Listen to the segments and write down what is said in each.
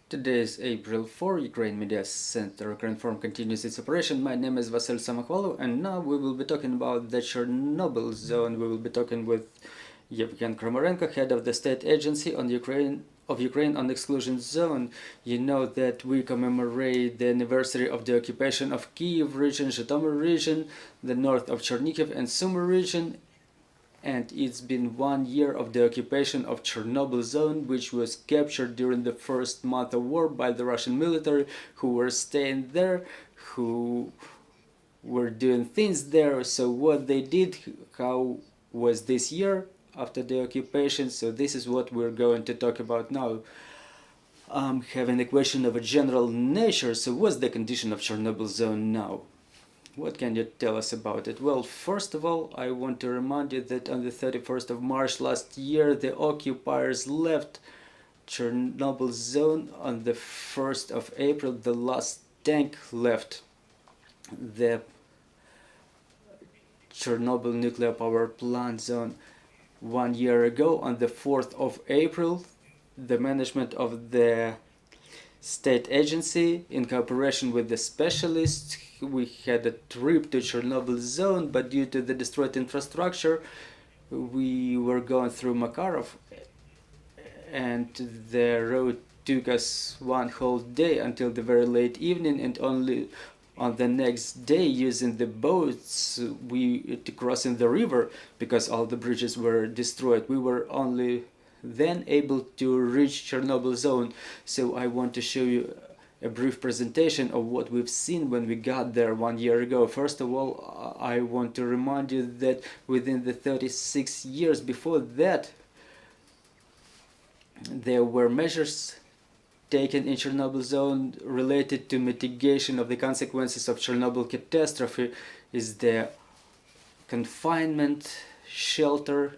Today is April 4, Ukraine Media Center. Current Forum continues its operation. My name is Vasil Samakhvalov, and now we will be talking about the Chernobyl zone. We will be talking with Yevhen Kramarenko, head of the state agency on Ukraine on exclusion zone. You know that we commemorate the anniversary of the occupation of Kyiv region, Zhytomyr region, the north of Chernihiv and Sumy region, and it's been 1 year of the occupation of Chernobyl zone, which was captured during the first month of war by the Russian military, who were staying there, who were doing things there. So what they did, how was this year after the occupation? So this is what we're going to talk about now. Having a question of a general nature. So what's the condition of Chernobyl zone now? What can you tell us about it? Well, first of all, I want to remind you that on the 31st of March last year, the occupiers left Chernobyl zone. On the 1st of April, the last tank left the Chernobyl nuclear power plant zone. 1 year ago, on the 4th of April, the management of the state agency, in cooperation with the specialists, we had a trip to Chernobyl zone, but due to the destroyed infrastructure, we were going through Makarov, and the road took us one whole day until the very late evening, and only on the next day, using the boats, crossing the river, because all the bridges were destroyed, we were only then able to reach Chernobyl zone. So I want to show you a brief presentation of what we've seen when we got there 1 year ago. First of all, I want to remind you that within the 36 years before that, there were measures taken in Chernobyl zone related to mitigation of the consequences of Chernobyl catastrophe. Is the confinement shelter.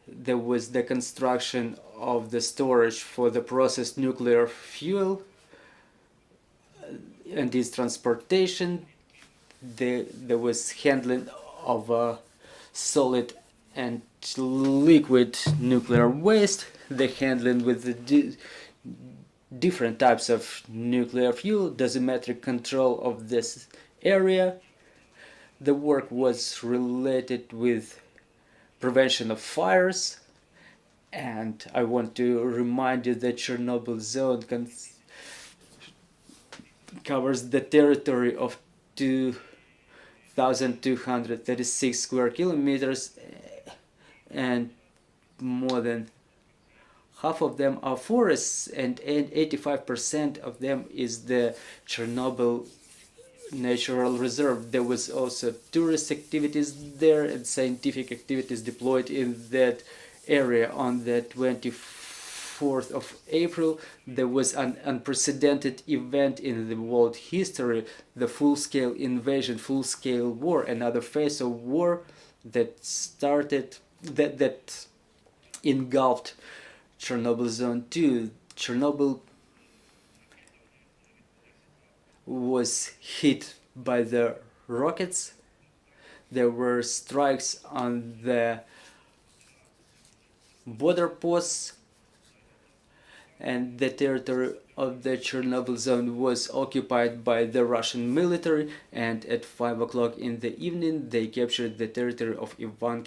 There was the construction of the storage for the processed nuclear fuel and its transportation. There was handling of solid and liquid nuclear waste, the handling with the different types of nuclear fuel, dosimetric control of this area. The work was related with prevention of fires, and I want to remind you that Chernobyl zone covers the territory of 2,236 square kilometers, and more than half of them are forests, and 85% of them is the Chernobyl natural reserve. There was also tourist activities there and scientific activities deployed in that area. On the 24th of April, there was an unprecedented event in the world history, the full-scale invasion, full-scale war, another phase of war that started, that engulfed Chernobyl zone 2. Chernobyl was hit by the rockets. There were strikes on the border posts, and the territory of the Chernobyl zone was occupied by the Russian military, and at 5 o'clock in the evening they captured the territory of Yevhen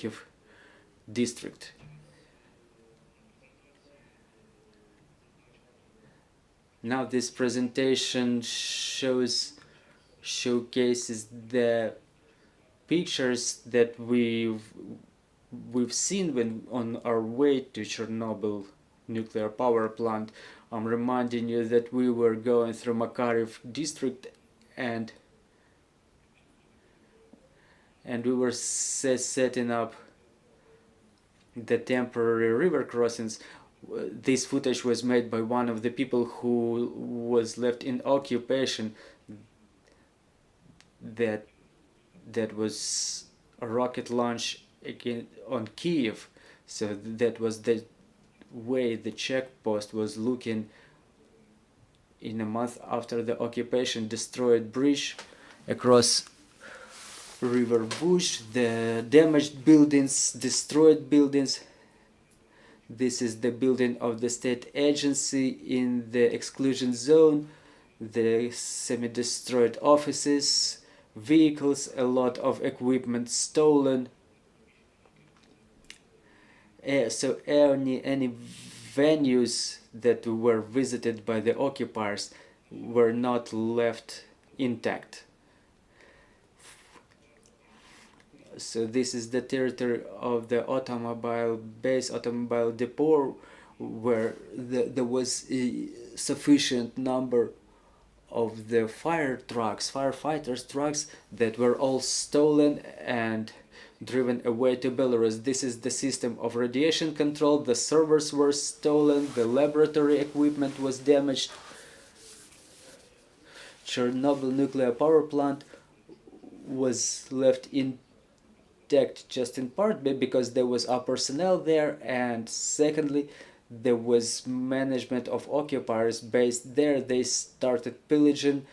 district. Now this presentation showcases the pictures that we've seen when on our way to Chernobyl nuclear power plant. I'm reminding you that we were going through Makarov district, and we were setting up the temporary river crossings. This footage was made by one of the people who was left in occupation. That was a rocket launch again on Kyiv. So that was the way the checkpost was looking in a month after the occupation. Destroyed bridge across River Bush, the damaged buildings, destroyed buildings. This is the building of the state agency in the exclusion zone, the semi-destroyed offices, vehicles, a lot of equipment stolen. So any venues that were visited by the occupiers were not left intact. So this is the territory of the automobile base, automobile depot, where there was a sufficient number of the firefighters trucks that were all stolen and driven away to Belarus. This is the system of radiation control. The servers were stolen, the laboratory equipment was damaged. Chernobyl nuclear power plant was left intact just in part because there was our personnel there, and secondly, there was management of occupiers based there. They started pillaging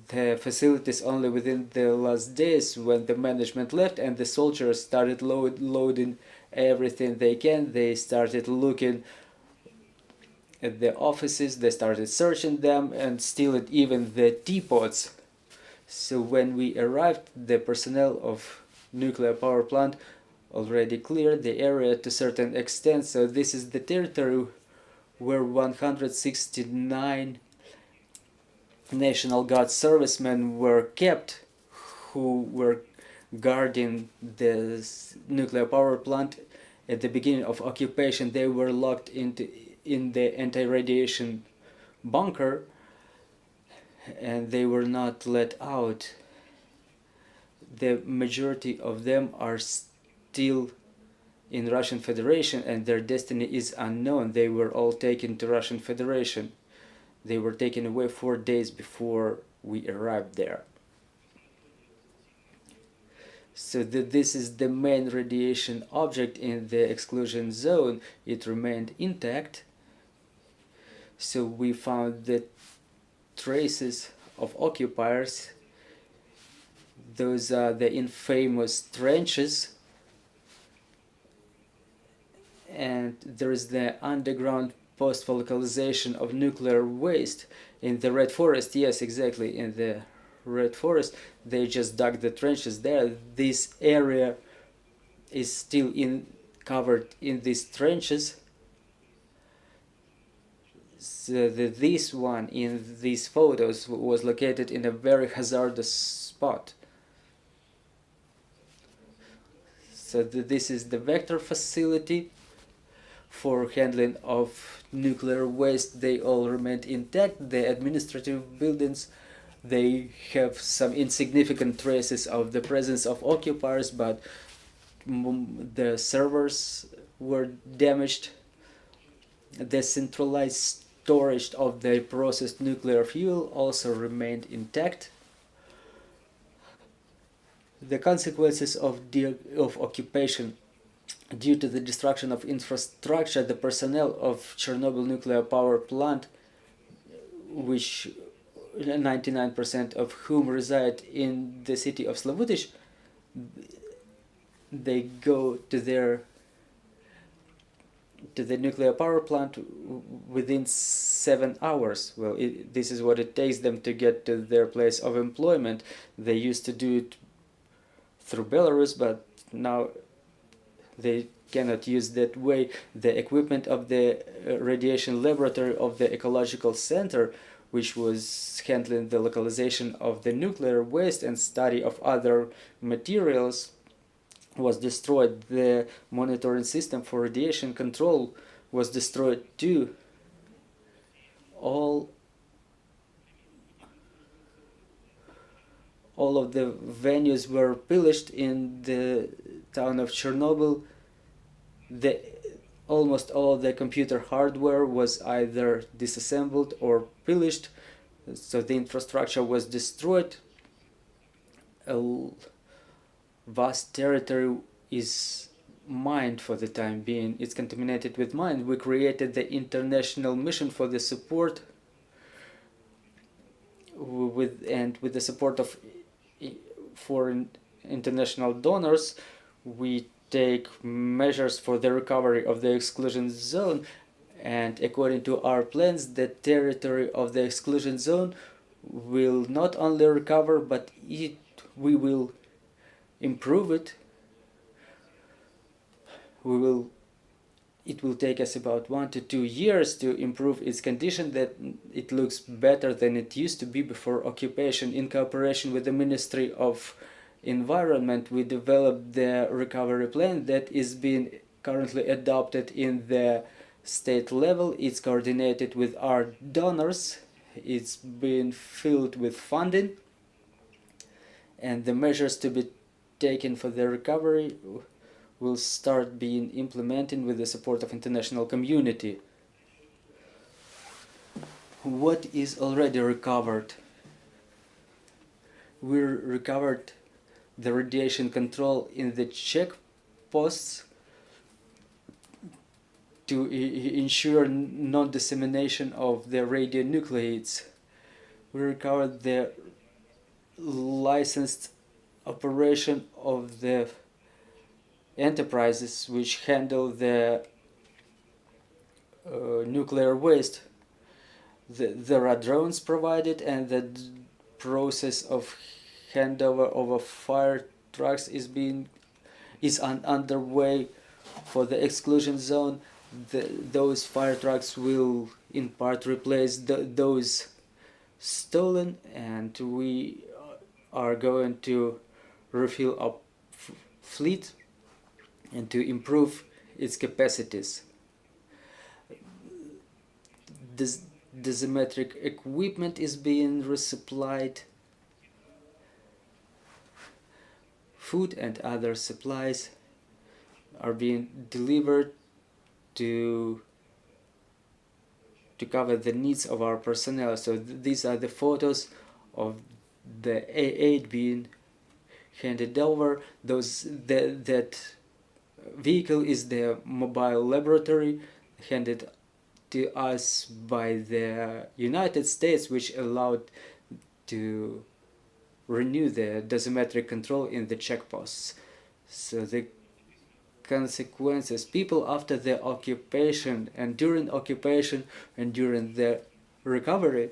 the facilities only within the last days when the management left, and the soldiers started loading everything they can. They started looking at the offices, they started searching them and stealing even the teapots. So when we arrived, the personnel of nuclear power plant already cleared the area to a certain extent. So this is the territory where 169 National Guard servicemen were kept, who were guarding the nuclear power plant. At the beginning of occupation, they were locked in the anti-radiation bunker, and they were not let out. The majority of them are still in Russian Federation, and their destiny is unknown. They were all taken to Russian Federation. They were taken away 4 days before we arrived there. So this is the main radiation object in the exclusion zone. It remained intact. So we found the traces of occupiers. Those are the infamous trenches. And there is the underground post-localization of nuclear waste in the Red Forest. Yes, exactly, in the Red Forest. They just dug the trenches there. This area is still covered in these trenches. So this one in these photos was located in a very hazardous spot. So this is the vector facility for handling of nuclear waste. They all remained intact. The administrative buildings, they have some insignificant traces of the presence of occupiers, but the servers were damaged. The centralized storage of the processed nuclear fuel also remained intact. The consequences of occupation due to the destruction of infrastructure, the personnel of Chernobyl nuclear power plant, which 99% of whom reside in the city of Slavutich, they go to the nuclear power plant within 7 hours. Well, this is what it takes them to get to their place of employment. They used to do it through Belarus, but now they cannot use that way. The equipment of the radiation laboratory of the ecological center, which was handling the localization of the nuclear waste and study of other materials, was destroyed. The monitoring system for radiation control was destroyed too. All of the venues were pillaged in the town of Chernobyl. Almost all of the computer hardware was either disassembled or pillaged, so the infrastructure was destroyed. A vast territory is mined for the time being. It's contaminated with mine. We created the international mission for the support with the support of foreign international donors. We take measures for the recovery of the exclusion zone, and according to our plans, the territory of the exclusion zone will not only recover, but we will improve it. It will take us about 1 to 2 years to improve its condition, that it looks better than it used to be before occupation. In cooperation with the Ministry of Environment, we developed the recovery plan that is being currently adopted in the state level. It's coordinated with our donors, it's been filled with funding, and the measures to be taken for the recovery will start being implemented with the support of international community. What is already recovered? We recovered the radiation control in the checkposts to ensure non-dissemination of the radionuclides. We recovered the licensed operation of the enterprises which handle the nuclear waste. There are drones provided, and the process of handover of fire trucks is underway for the exclusion zone. Those fire trucks will in part replace those stolen, and we are going to refill our fleet and to improve its capacities. Dosimetric equipment is being resupplied. Food and other supplies are being delivered to cover the needs of our personnel. So these are the photos of the aid being handed over. That vehicle is the mobile laboratory handed to us by the United States, which allowed to renew the dosimetric control in the checkposts. So the consequences, people after the occupation and during occupation and during the recovery,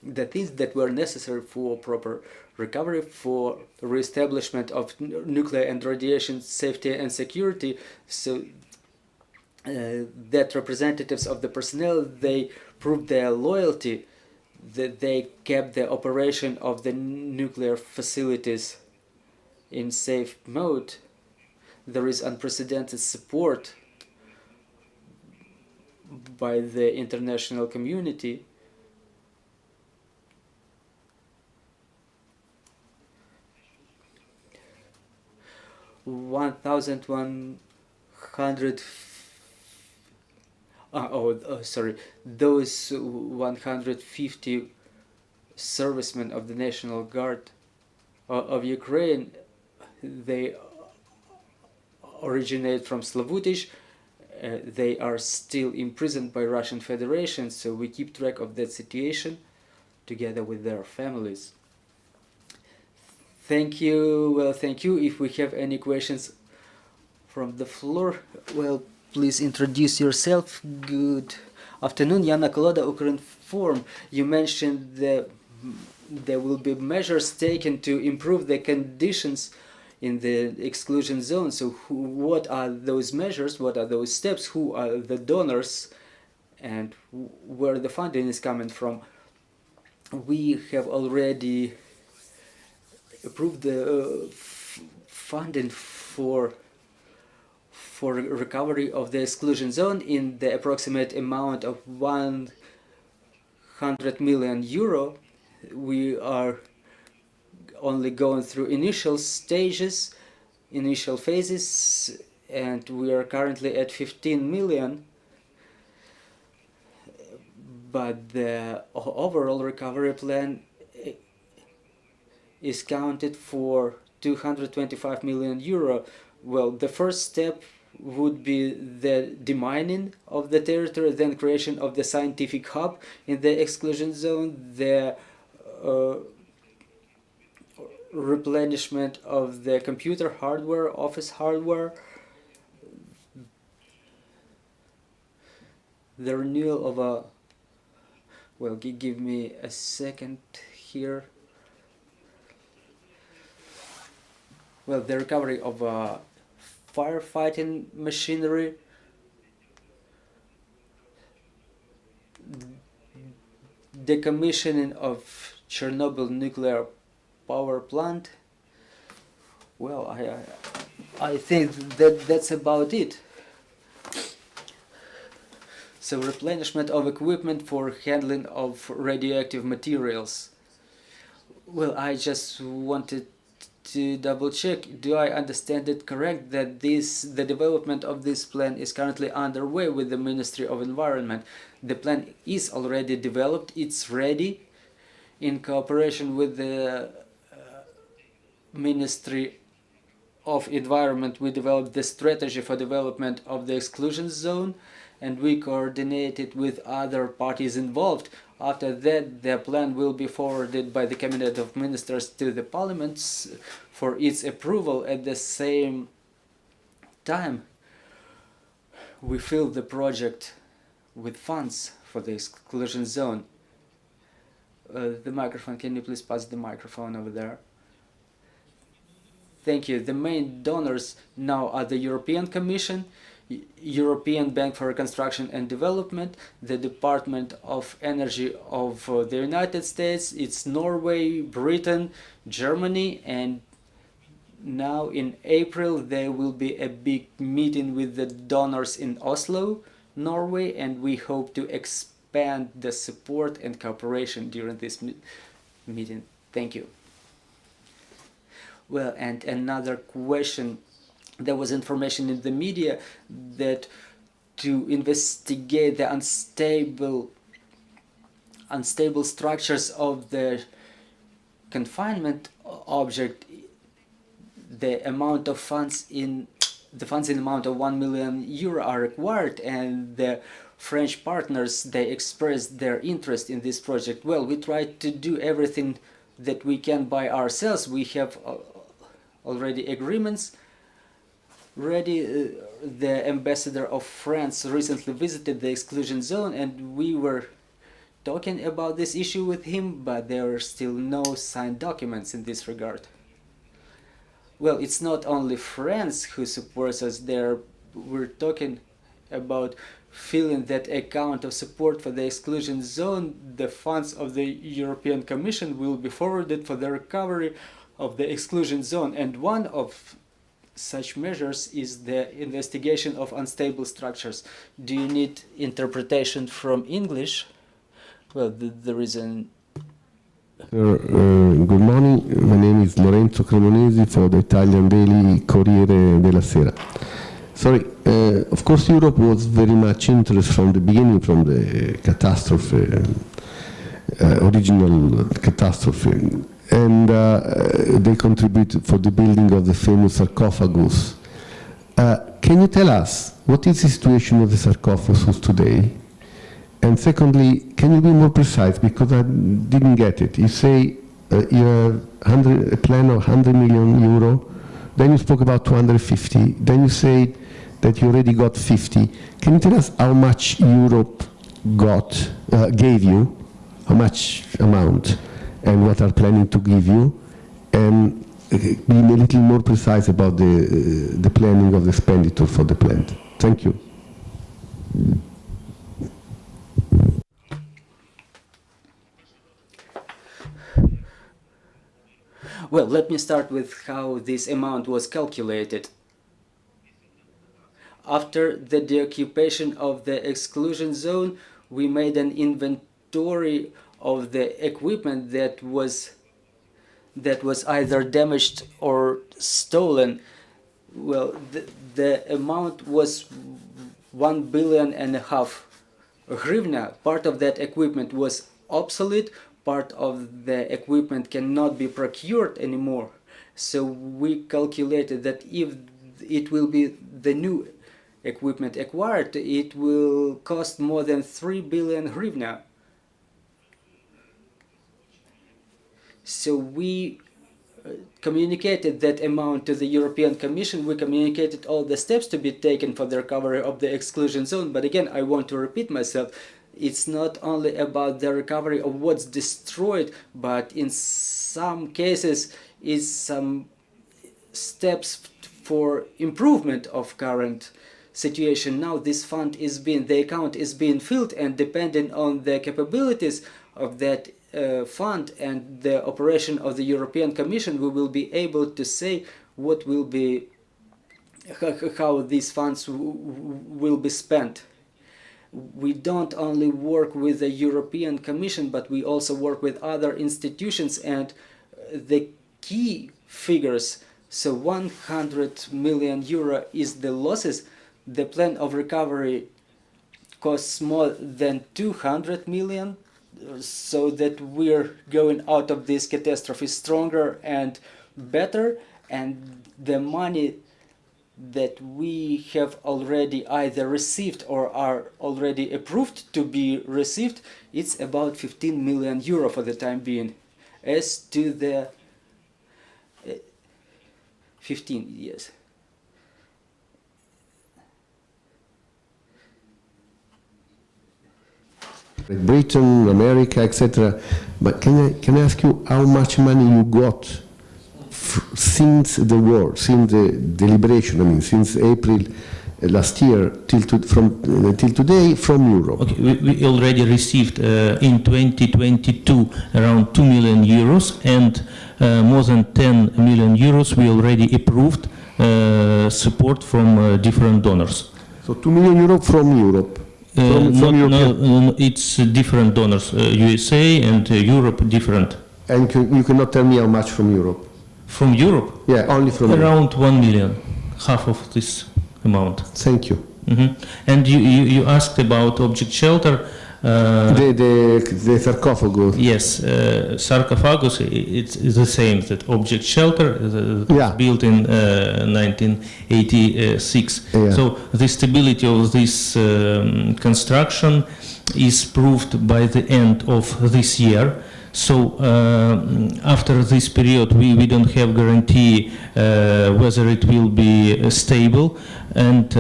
the things that were necessary for proper recovery, for re-establishment of nuclear and radiation safety and security, so that representatives of the personnel, they proved their loyalty, that they kept the operation of the nuclear facilities in safe mode. There is unprecedented support by the international community. Those 150 servicemen of the National Guard of Ukraine, they originate from Slavutish. They are still imprisoned by Russian Federation, so we keep track of that situation together with their families. Thank you. Well, thank you. If we have any questions from the floor, well, please introduce yourself. Good afternoon, Yana Koloda, Ukrinform. You mentioned that there will be measures taken to improve the conditions in the exclusion zone. So what are those measures? What are those steps? Who are the donors? And where the funding is coming from? We have already approved the funding for recovery of the exclusion zone in the approximate amount of 100 million euro. We are only going through initial stages, initial phases, and we are currently at 15 million. But the overall recovery plan is counted for 225 million euro. Well, the first step would be the demining of the territory, then creation of the scientific hub in the exclusion zone, the replenishment of the computer hardware, office hardware, the renewal of a, well, give me a second here. Well, the recovery of firefighting machinery, decommissioning of Chernobyl nuclear power plant. Well, I think that's about it. So replenishment of equipment for handling of radioactive materials. Well, I just wanted to double check. Do I understand it correct that the development of this plan is currently underway with the Ministry of Environment? The plan is already developed, it's ready. In cooperation with the Ministry of Environment, we developed the strategy for development of the exclusion zone, and we coordinate it with other parties involved. After that, the plan will be forwarded by the Cabinet of Ministers to the parliaments for its approval. At the same time, we fill the project with funds for the exclusion zone. The microphone, can you please pass the microphone over there? Thank you. The main donors now are the European Commission, European Bank for Reconstruction and Development, the Department of Energy of the United States, it's Norway, Britain, Germany, and now in April there will be a big meeting with the donors in Oslo, Norway, and we hope to expand the support and cooperation during this meeting. Thank you. Well, and another question. There was information in the media that to investigate the unstable structures of the confinement object, the amount of funds in the amount of 1 million euro are required, and the French partners, they expressed their interest in this project. Well, we tried to do everything that we can by ourselves. We have already agreements ready. The ambassador of France recently visited the exclusion zone, and we were talking about this issue with him, but there are still no signed documents in this regard. Well, it's not only France who supports us there. We're talking about filling that account of support for the exclusion zone. The funds of the European Commission will be forwarded for the recovery of the exclusion zone, and one of such measures is the investigation of unstable structures. Do you need interpretation from English? Well, there is an... Good morning, my name is Lorenzo Cremonesi for the Italian daily Corriere della Sera. Sorry, of course Europe was very much interested from the beginning, from the catastrophe, original catastrophe, and they contributed for the building of the famous sarcophagus. Can you tell us what is the situation of the sarcophagus today? And secondly, can you be more precise, because I didn't get it. You say you have a plan of 100 million euro, then you spoke about 250, then you say that you already got 50. Can you tell us how much Europe gave you, how much amount, and what are planning to give you, and be a little more precise about the planning of the expenditure for the plant? Thank you. Well, let me start with how this amount was calculated. After the deoccupation of the exclusion zone, we made an inventory of the equipment that was either damaged or stolen. Well, the amount was 1.5 billion hryvnia. Part of that equipment was obsolete, part of the equipment cannot be procured anymore. So we calculated that if it will be the new equipment acquired, it will cost more than 3 billion hryvnia. So we communicated that amount to the European Commission. We communicated all the steps to be taken for the recovery of the exclusion zone. But again, I want to repeat myself. It's not only about the recovery of what's destroyed, but in some cases is some steps for improvement of current situation. Now this fund is being, the account is being filled, and depending on the capabilities of that fund and the operation of the European Commission, we will be able to say what will be, how these funds will be spent. We don't only work with the European Commission, but we also work with other institutions, and the key figures, so 100 million euro is the losses. The plan of recovery costs more than 200 million, so that we're going out of this catastrophe stronger and better, and the money that we have already either received or are already approved to be received, it's about 15 million euro for the time being. As to the 15 years. Britain, America, etc. But can I ask you how much money you got since the war, since the deliberation? I mean, since April last year till today from Europe? Okay, we already received in 2022 around 2 million euros, and more than 10 million euros we already approved support from different donors. So 2 million euros from Europe. No, it's different donors, USA and Europe different. And you cannot tell me how much from Europe? From Europe? Yeah, only from around Europe. 1 million, half of this amount. Thank you. And you asked about object shelter. The sarcophagus. Yes, sarcophagus, it's the same, that object shelter was built in 1986. Yeah. So the stability of this construction is proved by the end of this year. So after this period we don't have guarantee whether it will be stable and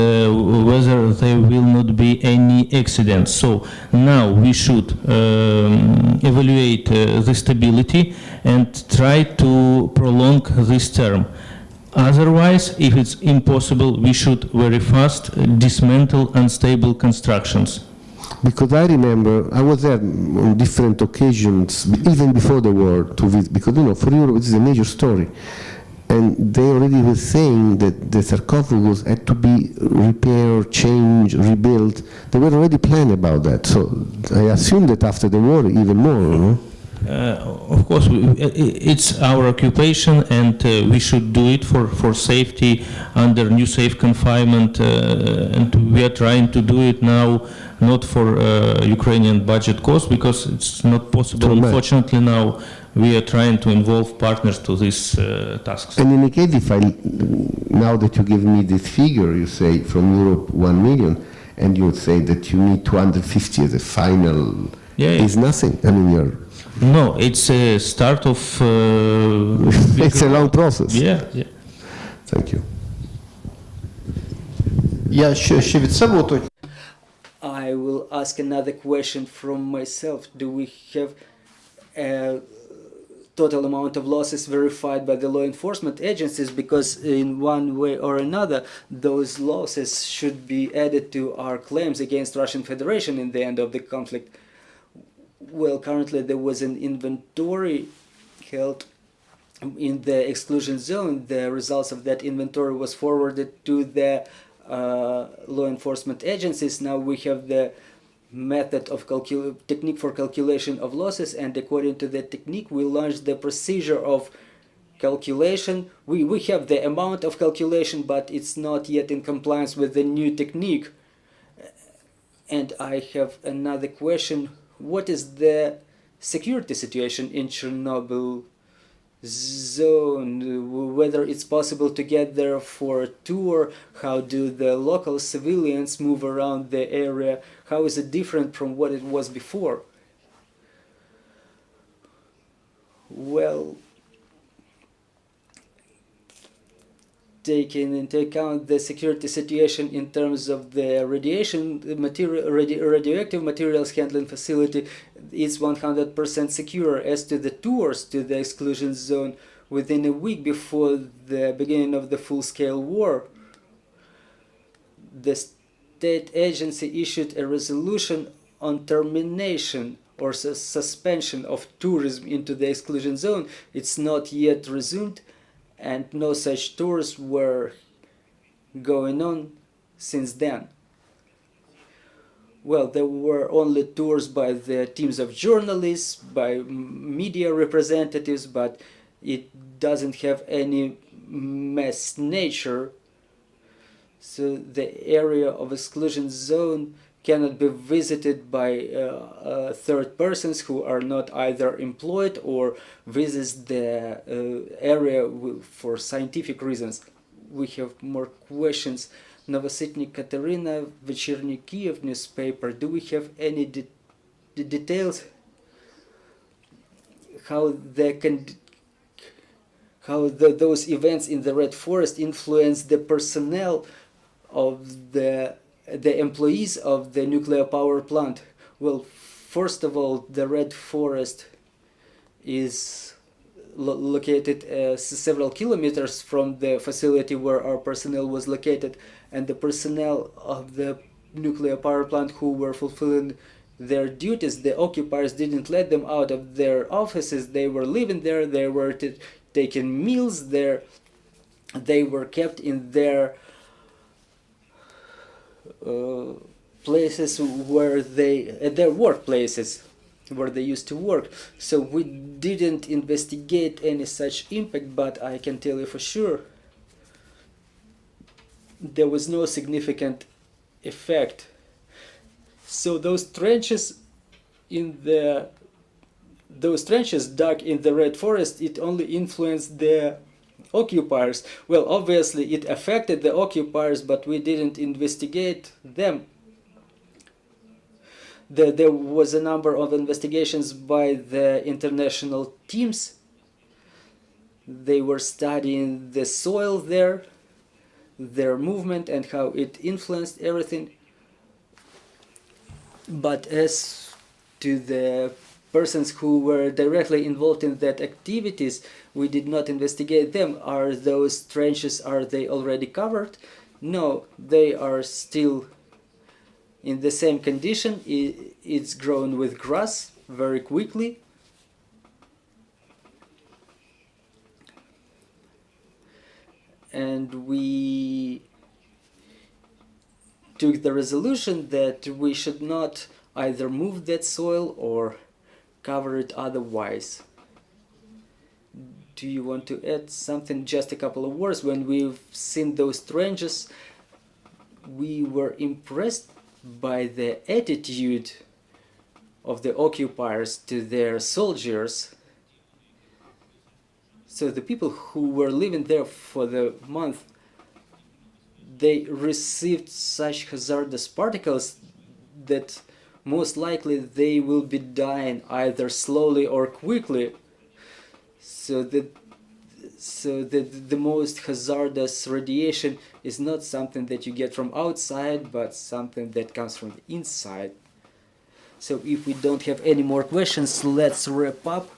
whether there will not be any accidents. So now we should evaluate the stability and try to prolong this term. Otherwise, if it's impossible, we should very fast dismantle unstable constructions. Because I remember, I was there on different occasions, even before the war, to visit, because for Europe this is a major story. And they already were saying that the sarcophagus had to be repaired, changed, rebuilt. They were already planning about that. So I assume that after the war, even more. Of course, it's our occupation, and we should do it for safety under new safe confinement, and we are trying to do it now, not for Ukrainian budget costs, because it's not possible. Unfortunately, now we are trying to involve partners to these tasks. And in any case, now that you give me this figure, you say from Europe 1 million, and you say that you need 250 as a final, is nothing. I mean, you're... No, it's a start of... it's a long process. Yeah. Thank you. I will ask another question from myself. Do we have a total amount of losses verified by the law enforcement agencies? Because in one way or another, those losses should be added to our claims against Russian Federation in the end of the conflict. Well, currently there was an inventory held in the exclusion zone. The results of that inventory was forwarded to the law enforcement agencies. Now we have the method of technique for calculation of losses, and according to that technique we launched the procedure of calculation. We have the amount of calculation, but it's not yet in compliance with the new technique. And I have another question. What is the security situation in Chernobyl zone? Whether it's possible to get there for a tour? How do the local civilians move around the area? How is it different from what it was before? Well, taking into account the security situation in terms of the radiation material, radioactive materials handling facility, is 100% secure. As to the tours to the exclusion zone, within a week before the beginning of the full-scale war, the state agency issued a resolution on termination or suspension of tourism into the exclusion zone. It's not yet resumed, and no such tours were going on since then. Well, there were only tours by the teams of journalists, by media representatives, but it doesn't have any mass nature. So the area of exclusion zone cannot be visited by third persons who are not either employed or visits the area for scientific reasons. We have more questions. Novositny Katerina, Вечерний Kyiv newspaper. Do we have any details how those events in the Red Forest influence the personnel of the employees of the nuclear power plant? Well, first of all, the Red Forest is located several kilometers from the facility where our personnel was located, and the personnel of the nuclear power plant who were fulfilling their duties, the occupiers didn't let them out of their offices. They were living there, they were taking meals there, they were kept in their places where at their workplaces where they used to work. So we didn't investigate any such impact, but I can tell you for sure there was no significant effect. So those trenches dug in the Red Forest, it only influenced the occupiers. Well, obviously it affected the occupiers, but we didn't investigate them. There was a number of investigations by the international teams. They were studying the soil there, their movement and how it influenced everything. But as to the persons who were directly involved in that activities, we did not investigate them. Are those trenches, are they already covered? No, they are still in the same condition. It's grown with grass very quickly. And we took the resolution that we should not either move that soil or cover it otherwise. Do you want to add something? Just a couple of words. When we've seen those trenches, we were impressed by the attitude of the occupiers to their soldiers. So the people who were living there for the month, they received such hazardous particles that most likely they will be dying either slowly or quickly. So the most hazardous radiation is not something that you get from outside, but something that comes from the inside. So if we don't have any more questions, let's wrap up.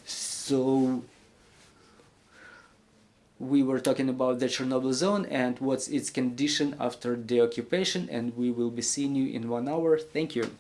So we were talking about the Chernobyl zone and what's its condition after the occupation, and we will be seeing you in 1 hour. Thank you.